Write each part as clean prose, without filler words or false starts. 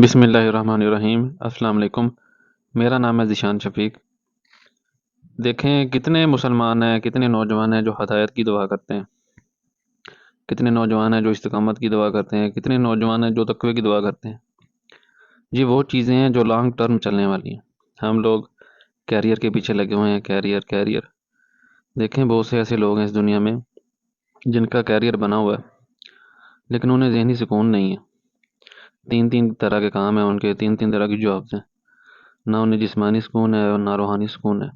بسم اللہ الرحمن الرحیم۔ السلام علیکم۔ میرا نام ہے ذیشان شفیق۔ دیکھیں کتنے مسلمان ہیں، کتنے نوجوان ہیں جو ہدایت کی دعا کرتے ہیں، کتنے نوجوان ہیں جو استقامت کی دعا کرتے ہیں، کتنے نوجوان ہیں جو تقوی کی دعا کرتے ہیں۔ یہ وہ چیزیں ہیں جو لانگ ٹرم چلنے والی ہیں۔ ہم لوگ کیریئر کے پیچھے لگے ہوئے ہیں، کیریئر۔ دیکھیں بہت سے ایسے لوگ ہیں اس دنیا میں جن کا کیریئر بنا ہوا ہے لیکن انہیں ذہنی سکون نہیں ہے۔ تین طرح کے کام ہیں ان کے، تین طرح کی جابس ہیں، نہ انہیں جسمانی سکون ہے اور نہ روحانی سکون ہے۔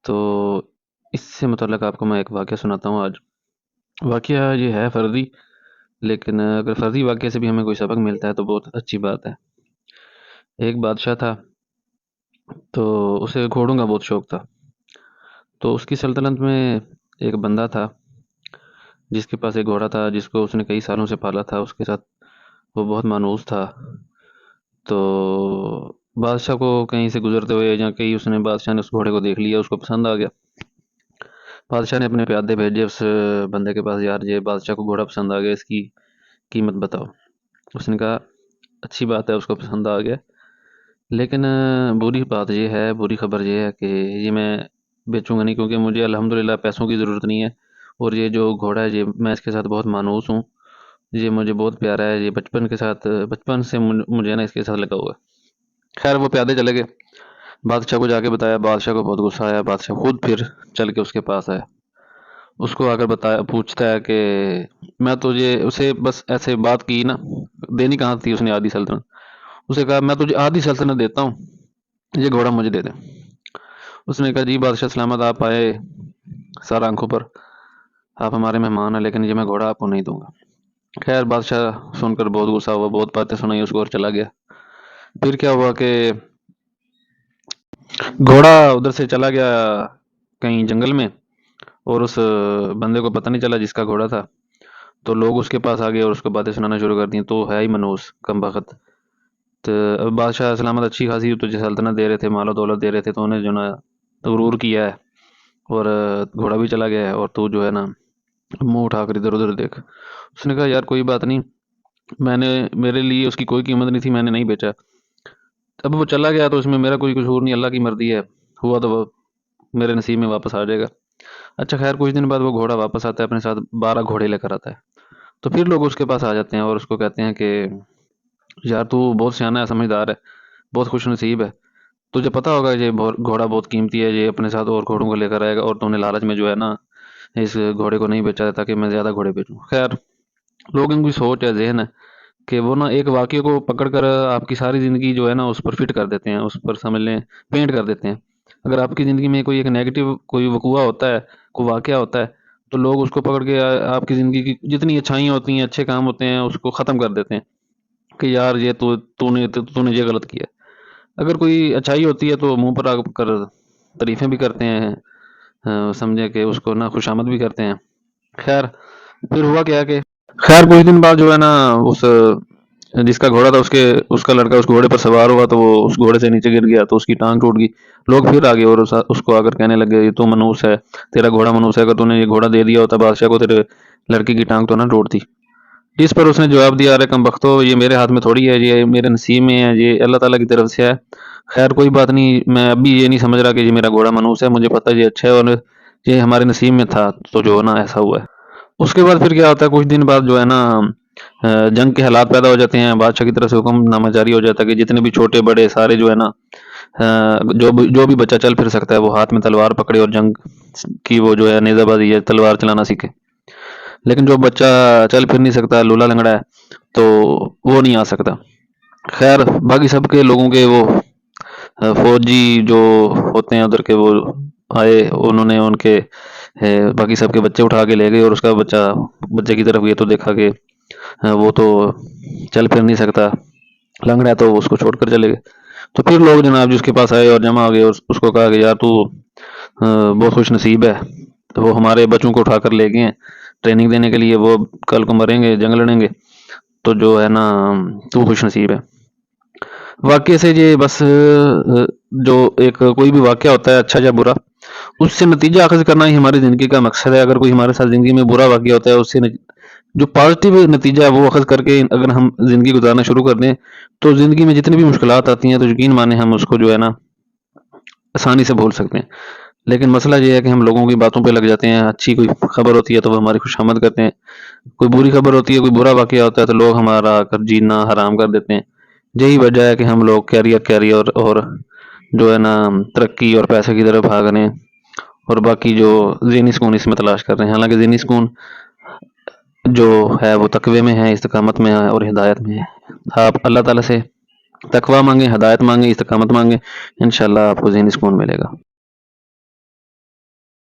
تو اس سے متعلق آپ کو میں ایک واقعہ سناتا ہوں آج۔ واقعہ یہ ہے فردی، لیکن اگر فردی واقعے سے بھی ہمیں کوئی سبق ملتا ہے تو بہت اچھی بات ہے۔ ایک بادشاہ تھا، تو اسے گھوڑوں کا بہت شوق تھا۔ تو اس کی سلطنت میں ایک بندہ تھا جس کے پاس ایک گھوڑا تھا جس کو اس نے کئی سالوں سے پالا تھا، اس کے ساتھ وہ بہت مانوس تھا۔ تو بادشاہ کو کہیں سے گزرتے ہوئے یا کہیں اس نے بادشاہ نے اس گھوڑے کو دیکھ لیا، اس کو پسند آ گیا۔ بادشاہ نے اپنے پیادے بھیجے اس بندے کے پاس، یار یہ بادشاہ کو گھوڑا پسند آ گیا، اس کی قیمت بتاؤ۔ اس نے کہا اچھی بات ہے، اس کو پسند آ گیا، لیکن بری خبر یہ ہے کہ یہ میں بیچوں گا نہیں، کیونکہ مجھے الحمدللہ پیسوں کی ضرورت نہیں ہے، اور یہ جو گھوڑا ہے یہ میں اس کے ساتھ بہت مانوس ہوں، یہ مجھے بہت پیارا ہے، یہ بچپن سے مجھے نا اس کے ساتھ لگا ہوا ہے۔ خیر وہ پیادے چلے گئے، بادشاہ کو جا کے بتایا، بادشاہ کو بہت غصہ آیا، بادشاہ خود پھر چل کے اس کے پاس آیا، اس کو آ کر پوچھتا ہے کہ میں تجھے، اسے بس ایسے بات کی نا، دینی کہاں تھی اس نے آدھی سلطنت، اسے کہا میں تجھے آدھی سلطنت دیتا ہوں، یہ گھوڑا مجھے دے دے۔ اس نے کہا جی بادشاہ سلامت، آپ آئے سر آنکھوں پر، آپ ہمارے مہمان ہیں، لیکن یہ میں گھوڑا آپ کو نہیں دوں گا۔ خیر بادشاہ سن کر بہت غصہ ہوا، بہت باتیں سنائی اس کو اور چلا گیا۔ پھر کیا ہوا کہ گھوڑا ادھر سے چلا گیا کہیں جنگل میں، اور اس بندے کو پتہ نہیں چلا جس کا گھوڑا تھا، تو لوگ اس کے پاس آ گئے اور اس کو باتیں سنانا شروع کر دیں، تو ہے ہی منوس کم بخت۔ تو اب بادشاہ سلامت اچھی خاصی تجھے سلطنت دے رہے تھے، مال و دولت دے رہے تھے، تو انہیں جو نا غرور کیا ہے، اور گھوڑا بھی چلا گیا ہے، اور تو جو ہے نا منہ اٹھا کر ادھر ادھر دیکھ۔ اس نے کہا یار کوئی بات نہیں، میرے لیے اس کی کوئی قیمت نہیں تھی، میں نے نہیں بیچا، اب وہ چلا گیا تو اس میں میرا کوئی قصور نہیں، اللہ کی مرضی ہے، ہوا تو وہ میرے نصیب میں واپس آ جائے گا۔ اچھا خیر کچھ دن بعد وہ گھوڑا واپس آتا ہے، اپنے ساتھ 12 گھوڑے لے کر آتا ہے۔ تو پھر لوگ اس کے پاس آ جاتے ہیں اور اس کو کہتے ہیں کہ یار تو بہت سیانا ہے، سمجھدار ہے، بہت خوش نصیب ہے، تجھے پتہ ہوگا یہ گھوڑا بہت قیمتی ہے، یہ اپنے ساتھ اور گھوڑوں کو لے کر آئے گا، اور تو نے لالچ میں جو ہے نا اس گھوڑے کو نہیں بیچا تاکہ میں زیادہ گھوڑے بیچوں۔ خیر لوگوں کی سوچ ہے، ذہن ہے کہ وہ نا ایک واقعے کو پکڑ کر آپ کی ساری زندگی جو ہے نا اس پر فٹ کر دیتے ہیں، اس پر سمجھ لیں پینٹ کر دیتے ہیں۔ اگر آپ کی زندگی میں کوئی ایک نیگیٹو کوئی وقوع ہوتا ہے، کوئی واقعہ ہوتا ہے، تو لوگ اس کو پکڑ کے آپ کی زندگی کی جتنی اچھائیاں ہوتی ہیں، اچھے کام ہوتے ہیں، اس کو ختم کر دیتے ہیں کہ یار یہ تو نے یہ غلط کیا۔ اگر کوئی اچھائی ہوتی ہے تو منہ پر آ کر تعریفیں بھی کرتے ہیں، سمجھے کہ اس کو نا خوشامد بھی کرتے ہیں۔ خیر پھر ہوا کیا کہ خیر کچھ دن بعد جو ہے نا اس جس کا گھوڑا تھا اس کا لڑکا اس گھوڑے پر سوار ہوا، تو وہ اس گھوڑے سے نیچے گر گیا، تو اس کی ٹانگ ٹوٹ گئی۔ لوگ پھر آگے اور اس کو آ کر کہنے لگے یہ تو منوس ہے، تیرا گھوڑا منوس ہے، اگر تو نے یہ گھوڑا دے دیا ہوتا بادشاہ کو تیرے لڑکے کی ٹانگ تو نہ ٹوٹتی۔ جس پر اس نے جواب دیا ارے کم بختو، یہ میرے ہاتھ میں تھوڑی ہے، یہ میرے نصیب میں ہے، یہ اللہ تعالیٰ کی طرف سے ہے۔ خیر کوئی بات نہیں، میں ابھی یہ نہیں سمجھ رہا کہ یہ میرا گھوڑا منوس ہے، مجھے پتہ ہے یہ اچھا ہے، اور یہ ہمارے نصیب میں تھا، تو جو نا ایسا ہوا ہے۔ اس کے بعد پھر کیا ہوتا ہے، کچھ دن بعد جو ہے نا جنگ کے حالات پیدا ہو جاتے ہیں، بادشاہ کی طرف سے حکم نامہ جاری ہو جاتا ہے کہ جتنے بھی چھوٹے بڑے سارے جو ہے نا جو بھی بچہ چل پھر سکتا ہے وہ ہاتھ میں تلوار پکڑے اور جنگ کی وہ جو ہے نیزہ بازی ہے، تلوار چلانا سیکھے۔ لیکن جو بچہ چل پھر نہیں سکتا، لولا لنگڑا ہے، تو وہ نہیں آ سکتا۔ خیر باقی سب کے لوگوں کے وہ فوجی جو ہوتے ہیں ادھر کے وہ آئے، انہوں نے ان کے باقی سب کے بچے اٹھا کے لے گئے، اور اس کا بچے کی طرف یہ تو دیکھا کہ وہ تو چل پھر نہیں سکتا، لنگڑا ہے، تو اس کو چھوڑ کر چلے گئے۔ تو پھر لوگ جناب جس کے پاس آئے اور جمع ہو گئے، اور اس کو کہا کہ یار تو بہت خوش نصیب ہے، تو وہ ہمارے بچوں کو اٹھا کر لے گئے ہیں ٹریننگ دینے کے لیے، وہ کل کو مریں گے، جنگ لڑیں گے، تو جو ہے نا تو خوش نصیب ہے۔ واقعے سے یہ بس جو ایک کوئی بھی واقعہ ہوتا ہے اچھا یا برا، اس سے نتیجہ اخذ کرنا ہی ہماری زندگی کا مقصد ہے۔ اگر کوئی ہمارے ساتھ زندگی میں برا واقعہ ہوتا ہے، اس سے جو پازیٹیو نتیجہ ہے وہ اخذ کر کے اگر ہم زندگی گزارنا شروع کر دیں تو زندگی میں جتنی بھی مشکلات آتی ہیں تو یقین مانیں ہم اس کو جو ہے نا آسانی سے بھول سکتے ہیں. لیکن مسئلہ یہ ہے کہ ہم لوگوں کی باتوں پہ لگ جاتے ہیں. اچھی کوئی خبر ہوتی ہے تو وہ ہماری خوشامد کرتے ہیں، کوئی بری خبر ہوتی ہے، کوئی برا واقعہ ہوتا ہے تو لوگ ہمارا کر جینا حرام کر دیتے ہیں. یہی وجہ ہے کہ ہم لوگ کیریئر اور جو ہے نا ترقی اور پیسے کی طرف بھاگ رہے ہیں، اور باقی جو ذہنی سکون اس میں تلاش کر رہے ہیں. حالانکہ ذہنی سکون جو ہے وہ تقوی میں ہے، استقامت میں ہے اور ہدایت میں ہے. آپ اللہ تعالیٰ سے تقوی مانگیں، ہدایت مانگیں، استقامت مانگیں، انشاءاللہ آپ کو ذہنی سکون ملے گا.